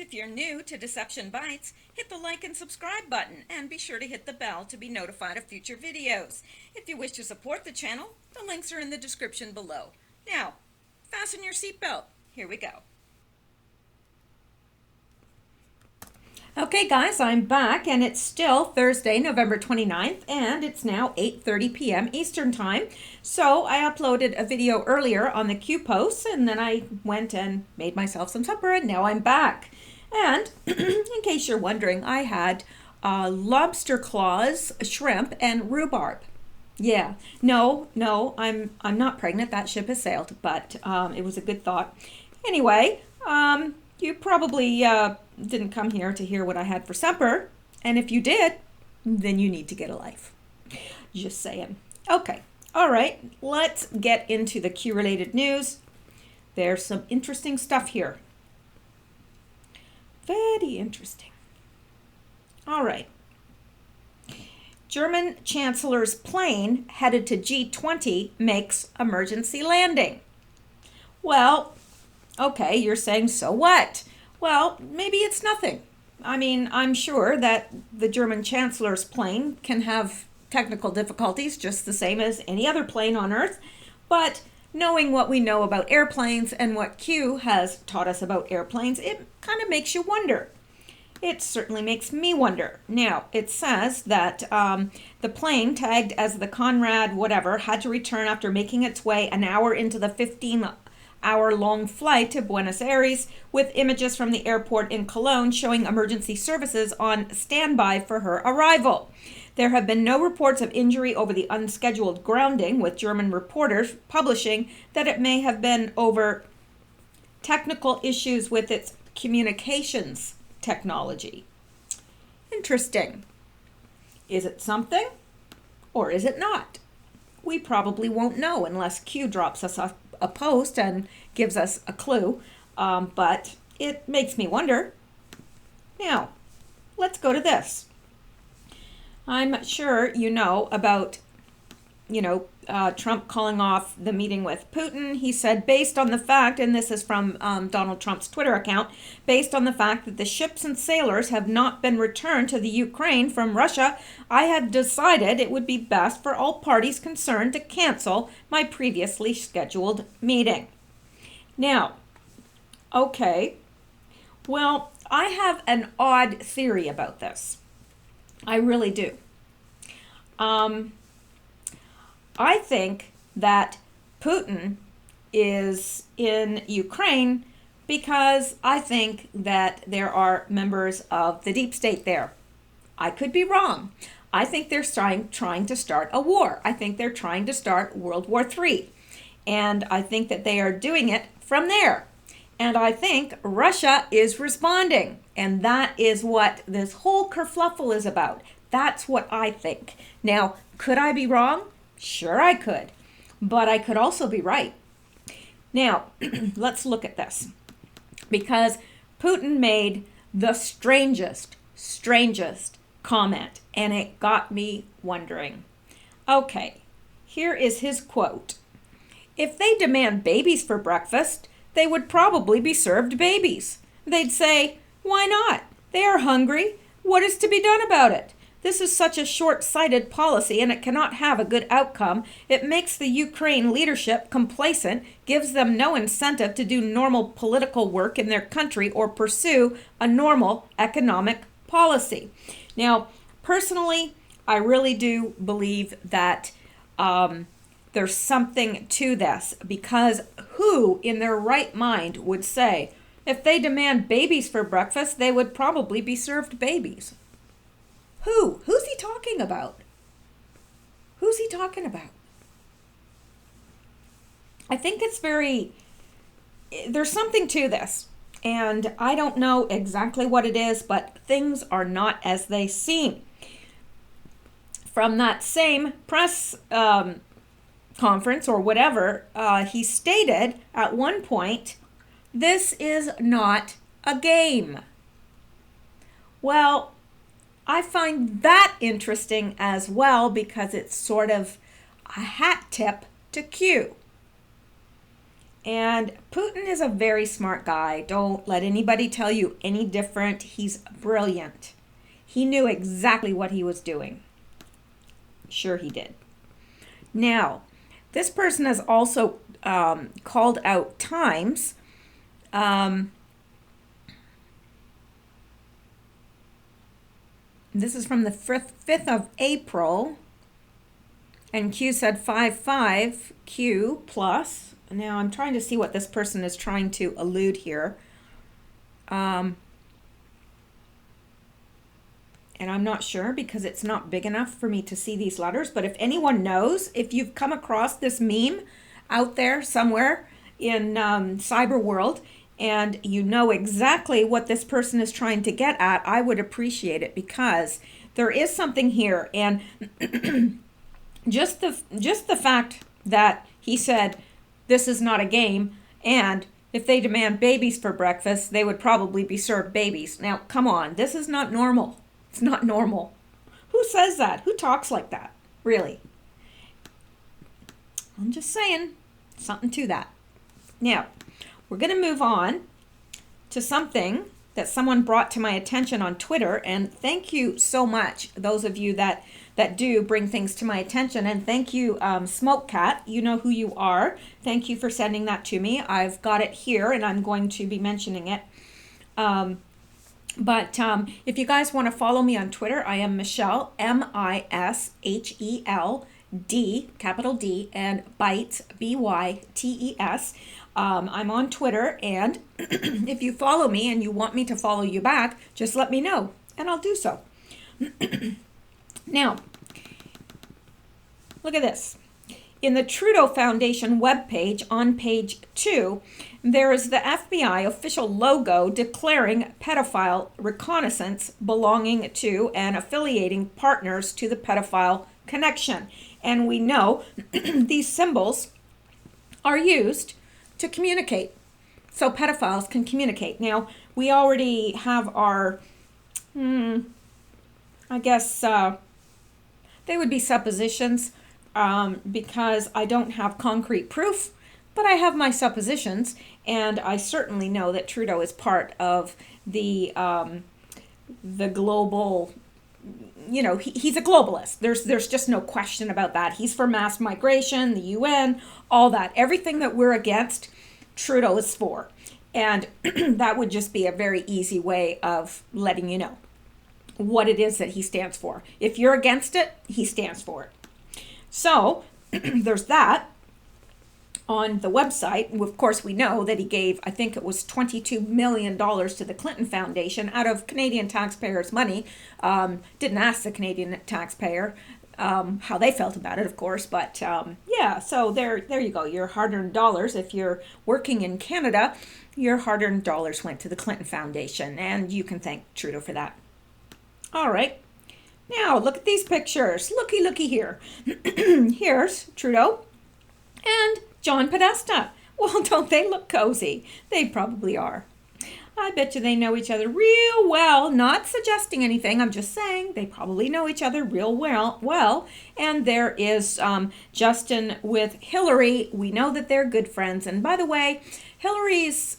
If you're new to Deception Bytes, hit the like and subscribe button and be sure to hit the bell to be notified of future videos. If you wish to support the channel, the links are in the description below. Now, fasten your seatbelt. Here we go. Okay guys, I'm back and it's still Thursday, November 29th, and it's now 8:30 p.m. Eastern Time. So I uploaded a video earlier on the Q posts and then I went and made myself some supper and now I'm back. And in case you're wondering, I had lobster claws, shrimp, and rhubarb. Yeah, no, I'm not pregnant. That ship has sailed, but it was a good thought. Anyway, you probably didn't come here to hear what I had for supper, and if you did, then you need to get a life. Just saying. Okay, all right, let's get into the Q-related news. There's some interesting stuff here. Very interesting. All right. German Chancellor's plane headed to G20 makes emergency landing. Well, okay, you're saying, so what? Well, maybe it's nothing. I mean, I'm sure that the German Chancellor's plane can have technical difficulties just the same as any other plane on Earth, but knowing what we know about airplanes and what Q has taught us about airplanes, it kind of makes you wonder. It certainly makes me wonder. Now, it says that the plane, tagged as the Conrad whatever, had to return after making its way an hour into the 15-hour-long flight to Buenos Aires, with images from the airport in Cologne showing emergency services on standby for her arrival. There have been no reports of injury over the unscheduled grounding, with German reporters publishing that it may have been over technical issues with its communications technology. Interesting. Is it something or is it not? We probably won't know unless Q drops us a post and gives us a clue, but it makes me wonder. Now, let's go to this. I'm sure you know about, Trump calling off the meeting with Putin. He said, based on the fact, and this is from Donald Trump's Twitter account, based on the fact that the ships and sailors have not been returned to the Ukraine from Russia, I have decided it would be best for all parties concerned to cancel my previously scheduled meeting. Now, okay, well, I have an odd theory about this. I really do. I think that Putin is in Ukraine because I think that there are members of the deep state there. I could be wrong. I think they're trying to start a war. I think they're trying to start World War III. And I think that they are doing it from there. And I think Russia is responding. And that is what this whole kerfluffle is about. That's what I think. Now, could I be wrong? Sure I could. But I could also be right. Now, let's look at this. Because Putin made the strangest comment. And it got me wondering. Okay, here is his quote. If they demand babies for breakfast, they would probably be served babies. They'd say, why not? They are hungry. What is to be done about it? This is such a short-sighted policy and it cannot have a good outcome. It makes the Ukraine leadership complacent, gives them no incentive to do normal political work in their country or pursue a normal economic policy. Now, personally, I really do believe that there's something to this, because who in their right mind would say, if they demand babies for breakfast, they would probably be served babies? Who? Who's he talking about? Who's he talking about? I think there's something to this. And I don't know exactly what it is, but things are not as they seem. From that same press conference or whatever, he stated at one point, this is not a game. Well, I find that interesting as well because it's sort of a hat tip to Q. And Putin is a very smart guy. Don't let anybody tell you any different. He's brilliant. He knew exactly what he was doing. Sure, he did. Now, this person has also called out times. This is from the 5th of April. And Q said 5-5, Q plus. Now I'm trying to see what this person is trying to allude here. And I'm not sure because it's not big enough for me to see these letters. But if anyone knows, if you've come across this meme out there somewhere in cyber world and you know exactly what this person is trying to get at, I would appreciate it because there is something here. And just the fact that he said this is not a game, and if they demand babies for breakfast, they would probably be served babies. Now, come on, this is not normal. It's not normal. Who says that? Who talks like that? Really? I'm just saying, something to that. Now, we're going to move on to something that someone brought to my attention on Twitter, and thank you so much, those of you that do bring things to my attention, and thank you, Smoke Cat, you know who you are. Thank you for sending that to me. I've got it here, and I'm going to be mentioning it. But if you guys want to follow me on Twitter, I am Mishel, Mishel, capital D, and Bytes, Bytes. I'm on Twitter, and if you follow me and you want me to follow you back, just let me know, and I'll do so. Now, look at this. In the Trudeau Foundation webpage on page 2, there is the FBI official logo declaring pedophile reconnaissance belonging to and affiliating partners to the pedophile connection. And we know these symbols are used to communicate, so pedophiles can communicate. Now, we already have our, I guess they would be suppositions because I don't have concrete proof, but I have my suppositions, and I certainly know that Trudeau is part of the global, you know, he's a globalist. There's just no question about that. He's for mass migration, the UN, all that. Everything that we're against, Trudeau is for. And that would just be a very easy way of letting you know what it is that he stands for. If you're against it, he stands for it. So there's that on the website. Of course, we know that he gave, I think it was $22 million to the Clinton Foundation out of Canadian taxpayers' money. Didn't ask the Canadian taxpayer how they felt about it, of course. But yeah, so there you go. Your hard-earned dollars, if you're working in Canada, your hard-earned dollars went to the Clinton Foundation, and you can thank Trudeau for that. All right. Now, look at these pictures. Looky here. Here's Trudeau and John Podesta. Well, don't they look cozy? They probably are. I bet you they know each other real well. Not suggesting anything. I'm just saying they probably know each other real well. And there is Justin with Hillary. We know that they're good friends. And by the way, Hillary's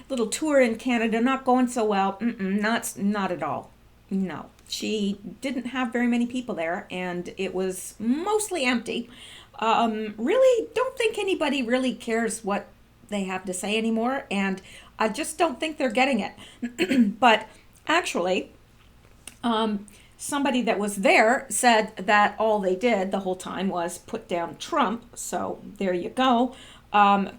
little tour in Canada not going so well. Not at all. No. She didn't have very many people there, and it was mostly empty. Really don't think anybody really cares what they have to say anymore, and I just don't think they're getting it. But actually, somebody that was there said that all they did the whole time was put down Trump, so there you go.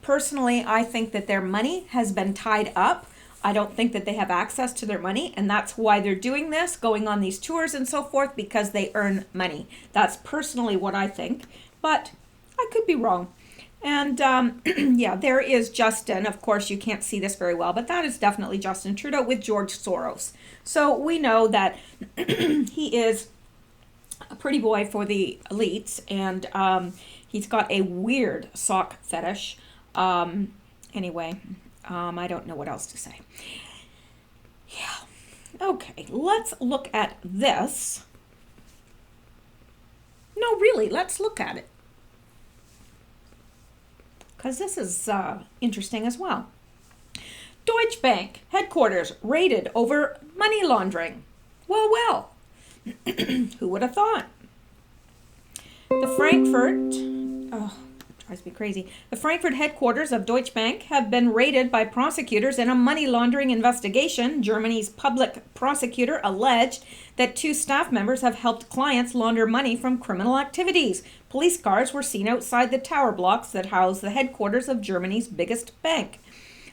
Personally, I think that their money has been tied up. I don't think that they have access to their money, and that's why they're doing this, going on these tours and so forth, because they earn money. That's personally what I think, but I could be wrong. And yeah, there is Justin. Of course, you can't see this very well, but that is definitely Justin Trudeau with George Soros. So we know that he is a pretty boy for the elites, and he's got a weird sock fetish. Anyway. I don't know what else to say. Yeah. Okay, let's look at this. No, really, let's look at it. because this is interesting as well. Deutsche Bank headquarters raided over money laundering. Well, who would have thought? The drives me crazy. The Frankfurt headquarters of Deutsche Bank have been raided by prosecutors in a money laundering investigation. Germany's public prosecutor alleged that 2 staff members have helped clients launder money from criminal activities. Police cars were seen outside the tower blocks that house the headquarters of Germany's biggest bank.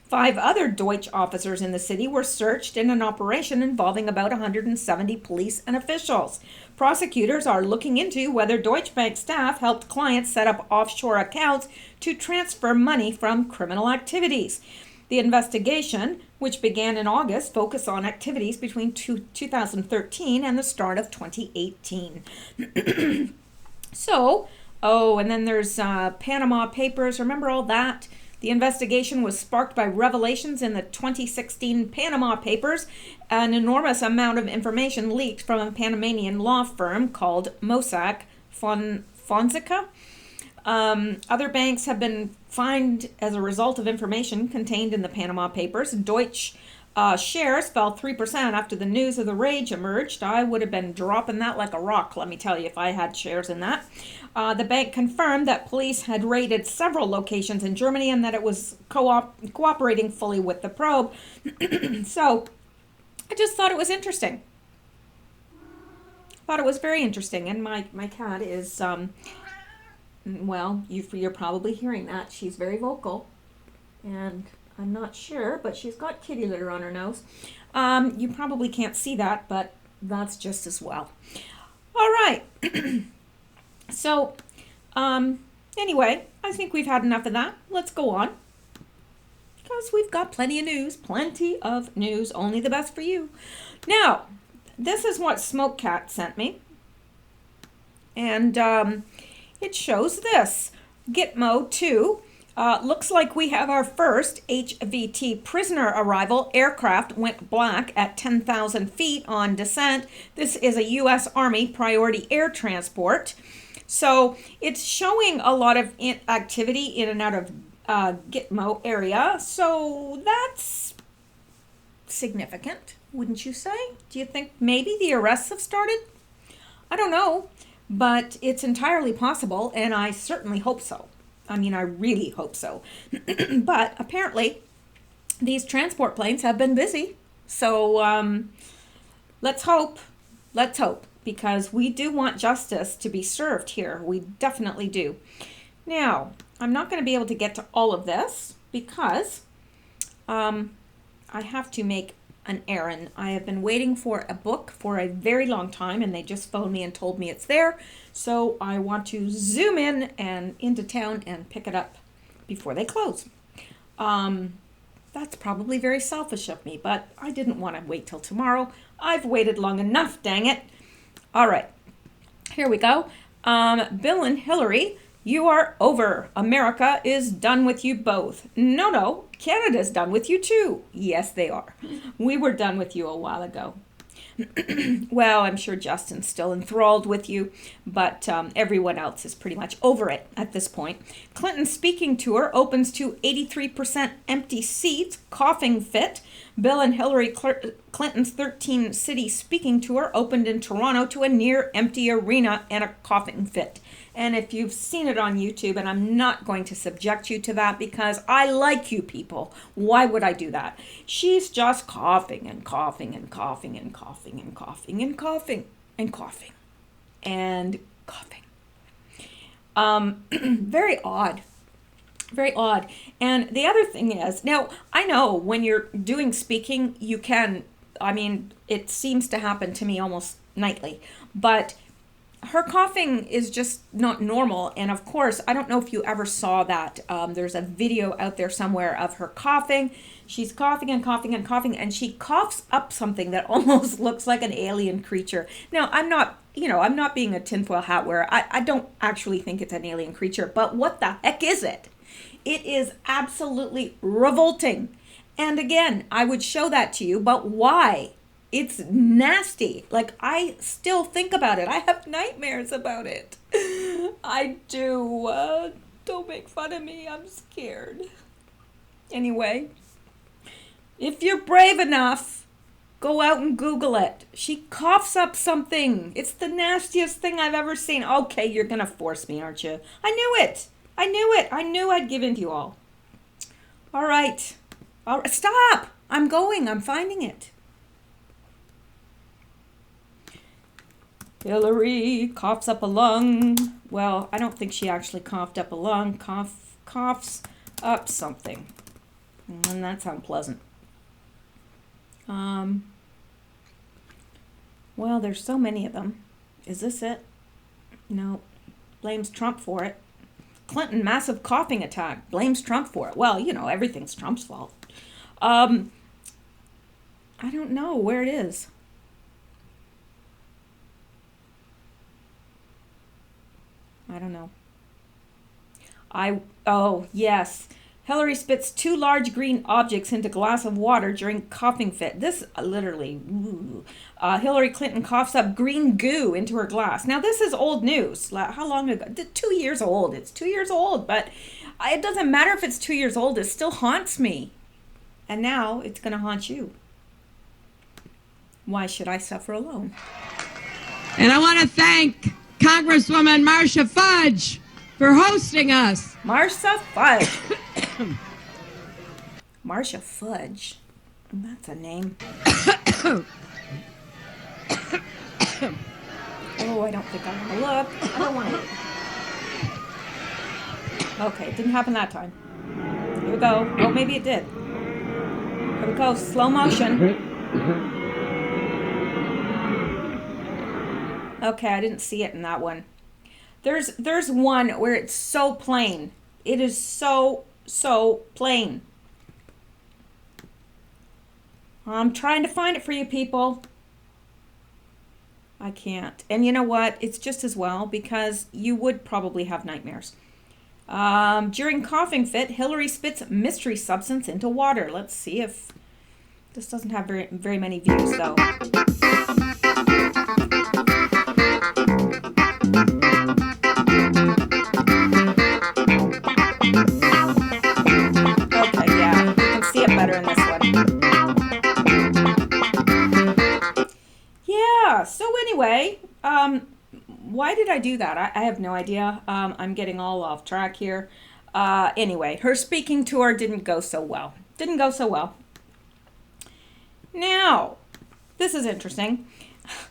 5 other Deutsche officers in the city were searched in an operation involving about 170 police and officials. Prosecutors are looking into whether Deutsche Bank staff helped clients set up offshore accounts to transfer money from criminal activities. The investigation, which began in August, focused on activities between 2013 and the start of 2018. And then there's Panama Papers. Remember all that? The investigation was sparked by revelations in the 2016 Panama Papers. An enormous amount of information leaked from a Panamanian law firm called Mossack Fonseca. Other banks have been fined as a result of information contained in the Panama Papers. Deutsche shares fell 3% after the news of the raid emerged. I would have been dropping that like a rock, let me tell you, if I had shares in that. The bank confirmed that police had raided several locations in Germany and that it was cooperating fully with the probe. So I just thought it was interesting. Thought it was very interesting. And my cat is, you're probably hearing that. She's very vocal. And I'm not sure, but she's got kitty litter on her nose. You probably can't see that, but that's just as well. All right. So, anyway, I think we've had enough of that. Let's go on. Because we've got plenty of news, only the best for you. Now, this is what Smoke Cat sent me. And it shows this. Gitmo 2. Looks like we have our first HVT prisoner arrival. Aircraft went black at 10,000 feet on descent. This is a U.S. Army priority air transport. So it's showing a lot of activity in and out of Gitmo area. So that's significant, wouldn't you say? Do you think maybe the arrests have started? I don't know, but it's entirely possible, and I certainly hope so. I mean, I really hope so. But apparently, these transport planes have been busy. So let's hope, because we do want justice to be served here. We definitely do. Now, I'm not going to be able to get to all of this because I have to make an errand. I have been waiting for a book for a very long time, and they just phoned me and told me it's there. So I want to zoom in and into town and pick it up before they close. That's probably very selfish of me, but I didn't want to wait till tomorrow. I've waited long enough, dang it. All right, here we go. Bill and Hillary, you are over. America is done with you both. No, Canada's done with you too. Yes, they are. We were done with you a while ago. Well, I'm sure Justin's still enthralled with you, but everyone else is pretty much over it at this point. Clinton's speaking tour opens to 83% empty seats, coughing fit. Bill and Hillary Clinton's 13-city speaking tour opened in Toronto to a near-empty arena and a coughing fit. And if you've seen it on YouTube, and I'm not going to subject you to that because I like you people. Why would I do that? She's just coughing and coughing and coughing and coughing and coughing and coughing and coughing and coughing. Very odd. Very odd. And the other thing is, now I know when you're doing speaking, you can, it seems to happen to me almost nightly, but her coughing is just not normal. And of course, I don't know if you ever saw that. There's a video out there somewhere of her coughing. She's coughing and coughing and coughing, and she coughs up something that almost looks like an alien creature. Now, I'm not being a tinfoil hat wearer. I don't actually think it's an alien creature, but what the heck is it? It is absolutely revolting. And again, I would show that to you, but why? It's nasty. Like, I still think about it. I have nightmares about it. I do. Oh Don't make fun of me. I'm scared. Anyway, if you're brave enough, go out and Google it. She coughs up something. It's the nastiest thing I've ever seen. Okay, you're going to force me, aren't you? I knew it. I knew it. I knew I'd give in to you all. All right. Stop. I'm going. I'm finding it. Hillary coughs up a lung. Well, I don't think she actually coughed up a lung. Coughs up something. And that's unpleasant. Well, there's so many of them. Is this it? No. Blames Trump for it. Clinton, massive coughing attack. Blames Trump for it. Well, everything's Trump's fault. I don't know where it is. I don't know. Oh, yes. Hillary spits 2 large green objects into glass of water during coughing fit. This literally, Hillary Clinton coughs up green goo into her glass. Now, this is old news. How long ago? 2 years old. It's 2 years old, but it doesn't matter if it's 2 years old. It still haunts me. And now it's going to haunt you. Why should I suffer alone? And I want to thank Congresswoman Marcia Fudge for hosting us. Marcia Fudge. Marcia Fudge. That's a name. Oh, I don't think I want to look. I don't want to look. Okay, it didn't happen that time. Here we go. Oh, maybe it did. Here we go. Slow motion. Okay, I didn't see it in that one. There's one where it's so plain. It is so plain. I'm trying to find it for you people. I can't. And you know what? It's just as well because you would probably have nightmares. During coughing fit, Hillary spits mystery substance into water. Let's see if this doesn't have very many views though. Better in this one. Yeah, so anyway, why did I do that? I have no idea. I'm getting all off track here. Anyway, her speaking tour didn't go so well. Now, this is interesting.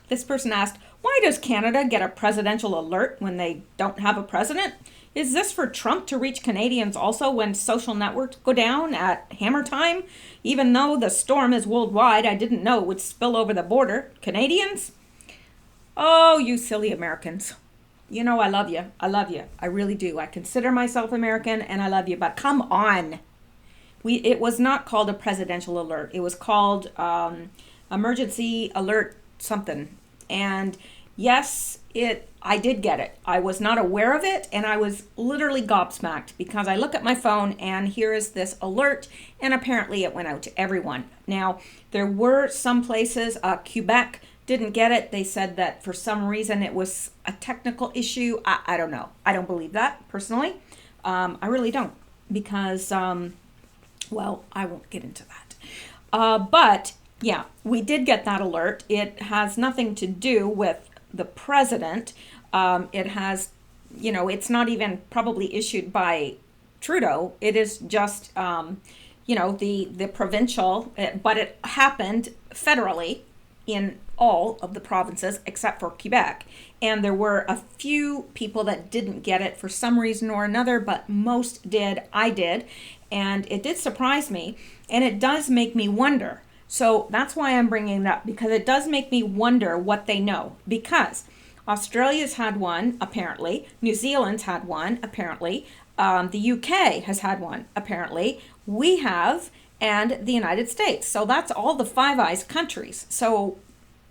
This person asked, why does Canada get a presidential alert when they don't have a president? Is this for Trump to reach Canadians also when social networks go down at hammer time? Even though the storm is worldwide, I didn't know it would spill over the border. Canadians? Oh, you silly Americans. You know I love you. I love you. I really do. I consider myself American and I love you. But come on. It was not called a presidential alert. It was called emergency alert something. And yes, I did get it. I was not aware of it, and I was literally gobsmacked because I look at my phone and here is this alert, and apparently it went out to everyone. Now, there were some places, Quebec didn't get it. They said that for some reason it was a technical issue. I don't know. I don't believe that, personally. I really don't because, well, I won't get into that. But, yeah, we did get that alert. It has nothing to do with the president. It has, it's not even probably issued by Trudeau. It is just, the provincial, but it happened federally in all of the provinces except for Quebec. And there were a few people that didn't get it for some reason or another, but most did. I did. And it did surprise me. And it does make me wonder. So that's why I'm bringing it up, because it does make me wonder what they know. Because Australia's had one, apparently. New Zealand's had one, apparently. The UK has had one, apparently. We have, and the United States. So that's all the Five Eyes countries. So,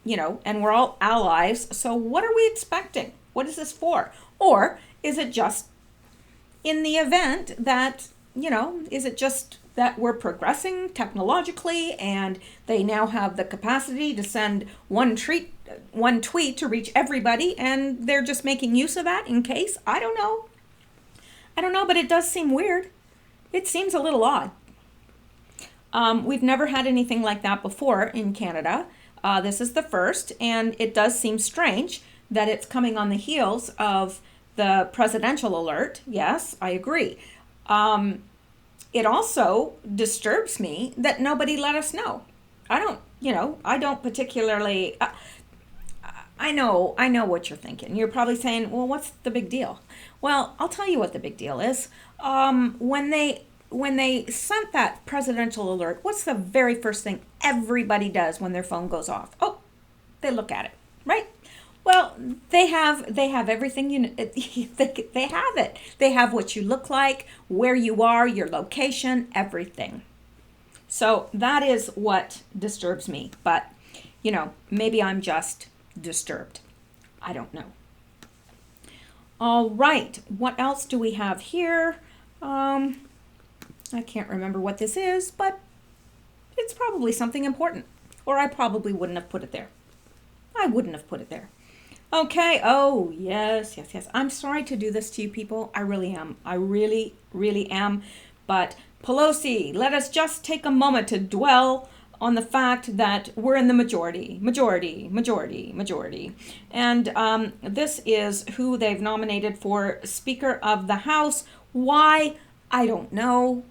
and we're all allies. So what are we expecting? What is this for? Or is it just in the event that, is it just that we're progressing technologically and they now have the capacity to send one tweet to reach everybody and they're just making use of that in case? I don't know. I don't know, but it does seem weird. It seems a little odd. We've never had anything like that before in Canada. This is the first, and it does seem strange that it's coming on the heels of the presidential alert. Yes, I agree. It also disturbs me that nobody let us know. I don't particularly. I know what you're thinking. You're probably saying, well, what's the big deal? Well, I'll tell you what the big deal is. When they sent that presidential alert, what's the very first thing everybody does when their phone goes off? Oh, they look at it, right? Well, they have everything they have it. They have what you look like, where you are, your location, everything. So that is what disturbs me. But, maybe I'm just disturbed. I don't know. All right. What else do we have here? I can't remember what this is, but it's probably something important. Or I probably wouldn't have put it there. I wouldn't have put it there. Okay. Oh, yes. I'm sorry to do this to you people. I really am. I really, really am. But Pelosi, let us just take a moment to dwell on the fact that we're in the majority. And this is who they've nominated for Speaker of the House. Why? I don't know.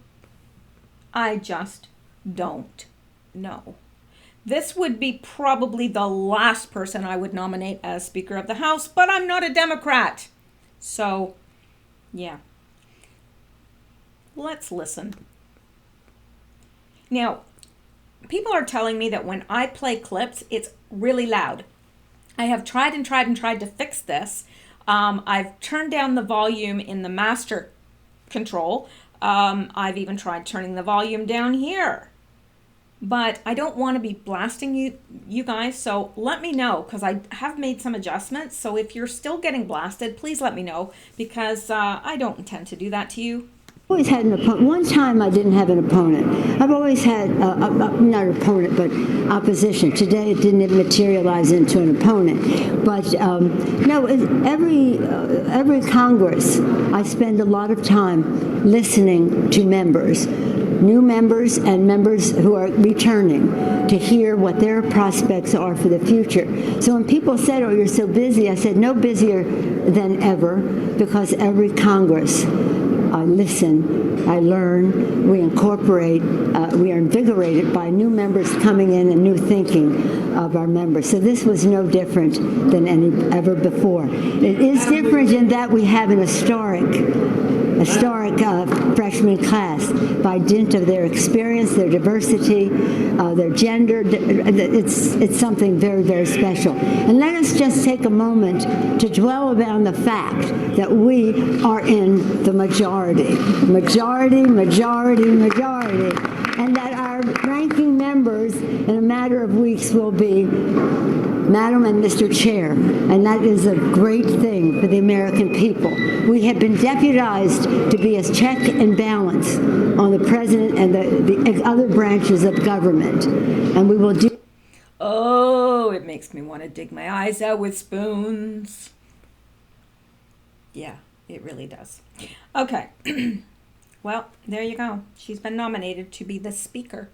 I just don't know. This would be probably the last person I would nominate as Speaker of the House, but I'm not a Democrat. So, yeah. Let's listen. Now, people are telling me that when I play clips, it's really loud. I have tried to fix this. I've turned down the volume in the master control. I've even tried turning the volume down here. But I don't want to be blasting you guys, so let me know, because I have made some adjustments. So if you're still getting blasted, please let me know, because I don't intend to do that to you. Always had an opponent. One time I didn't have an opponent. I've always had, not an opponent, but opposition. Today it didn't materialize into an opponent. But no, every Congress, I spend a lot of time listening to members, new members and members who are returning, to hear what their prospects are for the future. So when people said, oh, you're so busy, I said, no busier than ever, because every Congress, I listen, I learn, we incorporate, we are invigorated by new members coming in and new thinking of our members. So this was no different than ever before. It is different in that we have an historic freshman class by dint of their experience, their diversity, their gender. It's something very, very special. And let us just take a moment to dwell upon the fact that we are in the majority, and that our ranking members in a matter of weeks will be Madam and Mr. Chair, and that is a great thing for the American people. We have been deputized to be a check and balance on the president and the other branches of government, and we will do. Oh, it makes me want to dig my eyes out with spoons. Yeah, it really does. Okay. Well, there you go. She's been nominated to be the speaker.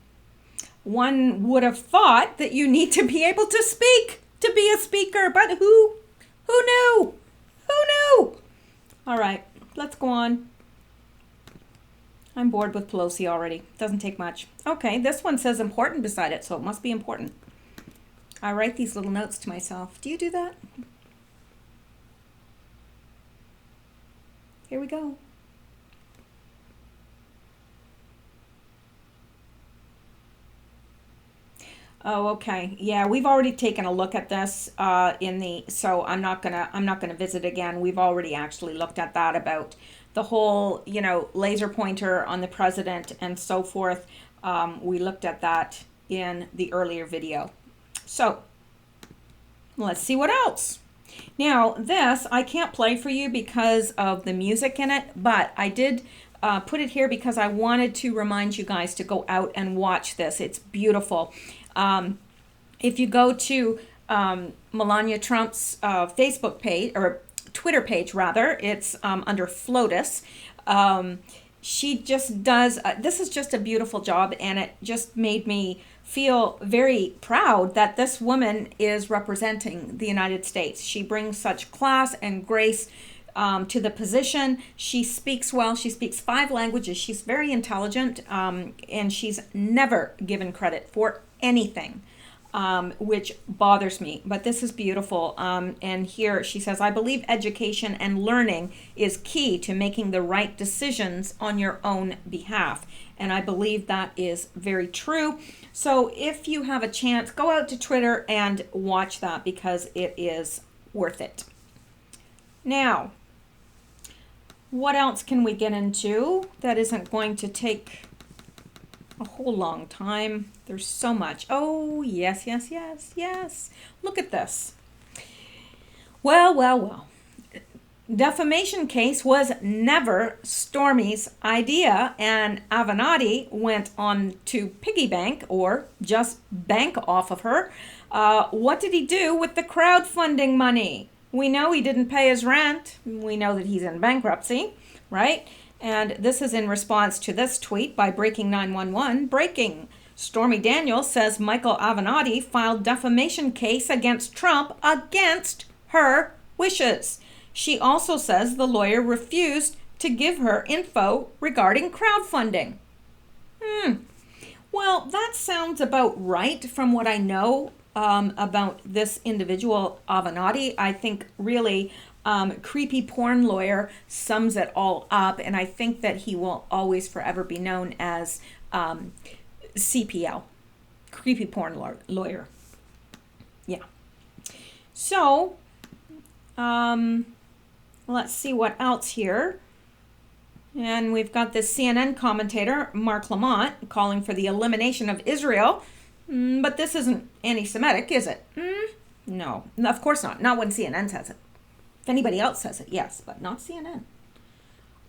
One would have thought that you need to be able to speak to be a speaker, but who knew? Who knew? All right, let's go on. I'm bored with Pelosi already. Doesn't take much. Okay, this one says important beside it, so it must be important. I write these little notes to myself. Do you do that? Here we go. Oh, okay. Yeah, we've already taken a look at this so I'm not gonna visit again. We've already actually looked at that, about the whole, laser pointer on the president and so forth. We looked at that in the earlier video. So let's see what else. Now, this I can't play for you because of the music in it, but I did put it here because I wanted to remind you guys to go out and watch this. It's beautiful. If you go to Melania Trump's Facebook page, or Twitter page rather, it's under FLOTUS. She just does, this is just a beautiful job, and it just made me feel very proud that this woman is representing the United States. She brings such class and grace to the position. She speaks well. She speaks 5 languages. She's very intelligent, and she's never given credit for anything, which bothers me. But this is beautiful. And here she says, I believe education and learning is key to making the right decisions on your own behalf. And I believe that is very true. So if you have a chance, go out to Twitter and watch that, because it is worth it. Now, what else can we get into that isn't going to take a whole long time? There's so much. Oh, yes. Look at this. Well. Defamation case was never Stormy's idea, and Avenatti went on to piggy bank, or just bank off of her. What did he do with the crowdfunding money? We know he didn't pay his rent. We know that he's in bankruptcy, right? And this is in response to this tweet by Breaking 911. Breaking. Stormy Daniels says Michael Avenatti filed defamation case against Trump against her wishes. She also says the lawyer refused to give her info regarding crowdfunding. Well, that sounds about right from what I know about this individual, Avenatti. I think really creepy porn lawyer sums it all up, and I think that he will always forever be known as CPL, creepy porn lawyer. Yeah. So, let's see what else here. And we've got this CNN commentator, Mark Lamont, calling for the elimination of Israel. But this isn't anti-Semitic, is it? No, of course not. Not when CNN says it. If anybody else says it, yes, but not CNN.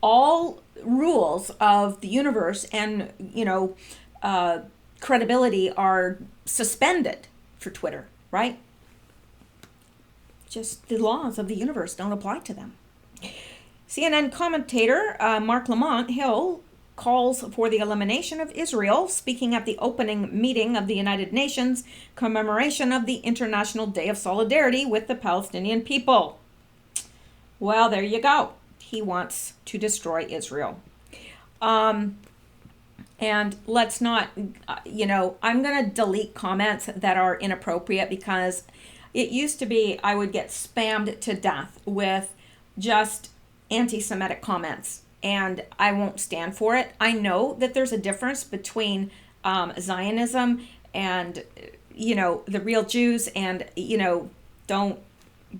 All rules of the universe and, credibility are suspended for Twitter, right? Just the laws of the universe don't apply to them. CNN commentator Mark Lamont Hill calls for the elimination of Israel, speaking at the opening meeting of the United Nations commemoration of the International Day of Solidarity with the Palestinian people. Well, there you go. He wants to destroy Israel. And let's not, I'm going to delete comments that are inappropriate, because it used to be I would get spammed to death with just anti-Semitic comments, and I won't stand for it. I know that there's a difference between Zionism and, the real Jews, and,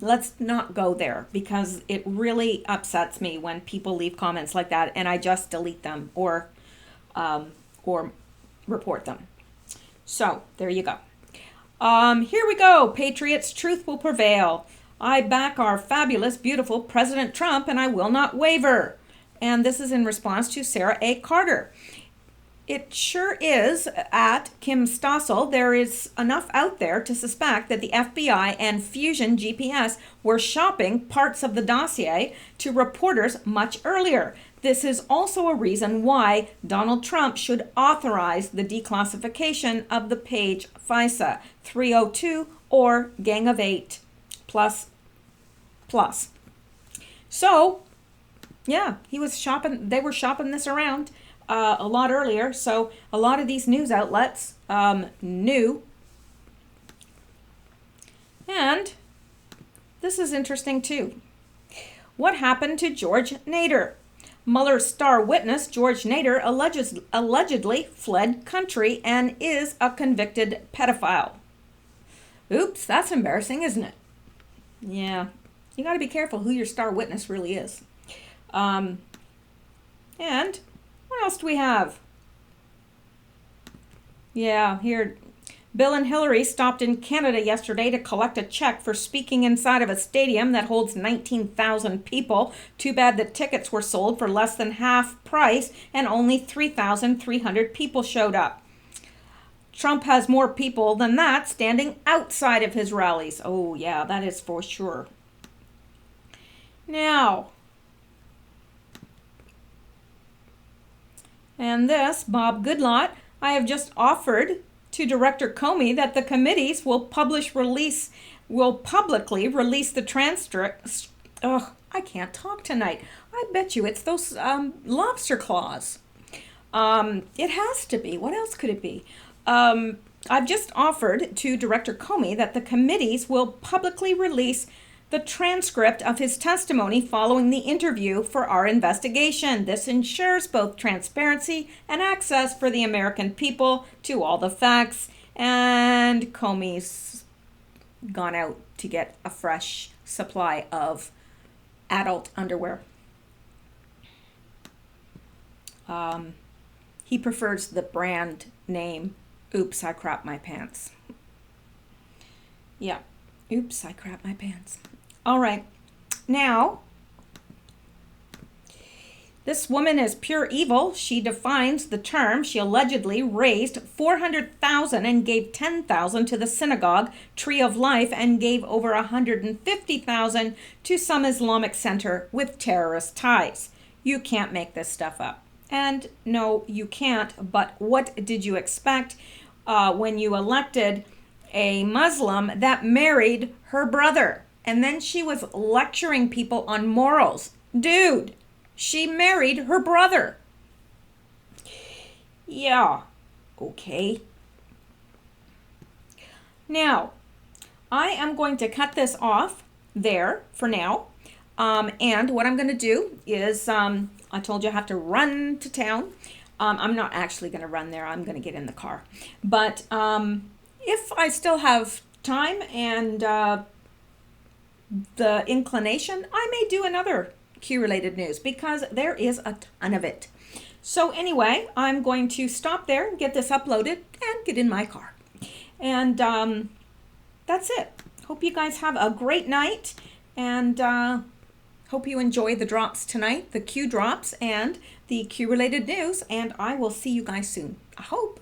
let's not go there, because it really upsets me when people leave comments like that, and I just delete them or report them. So there you go. Here we go. Patriots, truth will prevail. I back our fabulous, beautiful President Trump, and I will not waver. And this is in response to Sarah A. Carter. It sure is, at Kim Stossel, there is enough out there to suspect that the FBI and Fusion GPS were shopping parts of the dossier to reporters much earlier. This is also a reason why Donald Trump should authorize the declassification of the page FISA 302 or Gang of 8 plus. So, yeah, he was shopping. They were shopping this around a lot earlier. So a lot of these news outlets knew. And this is interesting too. What happened to George Nader? Mueller's star witness, George Nader, allegedly fled country and is a convicted pedophile. Oops, that's embarrassing, isn't it? Yeah, you got to be careful who your star witness really is. And what else do we have? Yeah, here, Bill and Hillary stopped in Canada yesterday to collect a check for speaking inside of a stadium that holds 19,000 people. Too bad the tickets were sold for less than half price and only 3,300 people showed up. Trump has more people than that standing outside of his rallies. Oh, yeah, that is for sure. Now, And this, Bob Goodlot, I have just offered to Director Comey that the committees will publicly release the transcript. Oh, I can't talk tonight. I bet you it's those lobster claws. It has to be. What else could it be? I've just offered to Director Comey that the committees will publicly release the transcript of his testimony following the interview for our investigation. This ensures both transparency and access for the American people to all the facts. And Comey's gone out to get a fresh supply of adult underwear. He prefers the brand name, Oops, I Crap My Pants. Yeah, oops, I crap my pants. All right, now, this woman is pure evil. She defines the term. She allegedly raised $400,000 and gave $10,000 to the synagogue Tree of Life and gave over $150,000 to some Islamic center with terrorist ties. You can't make this stuff up. And no, you can't. But what did you expect when you elected a Muslim that married her brother? And then she was lecturing people on morals. Dude, she married her brother. Yeah, okay. Now, I am going to cut this off there for now. And what I'm going to do is, I told you I have to run to town. I'm not actually going to run there. I'm going to get in the car. But if I still have time and the inclination, I may do another Q-related news because there is a ton of it. So anyway, I'm going to stop there, get this uploaded, and get in my car. And that's it. Hope you guys have a great night, and hope you enjoy the drops tonight, the Q drops and the Q-related news, and I will see you guys soon. I hope.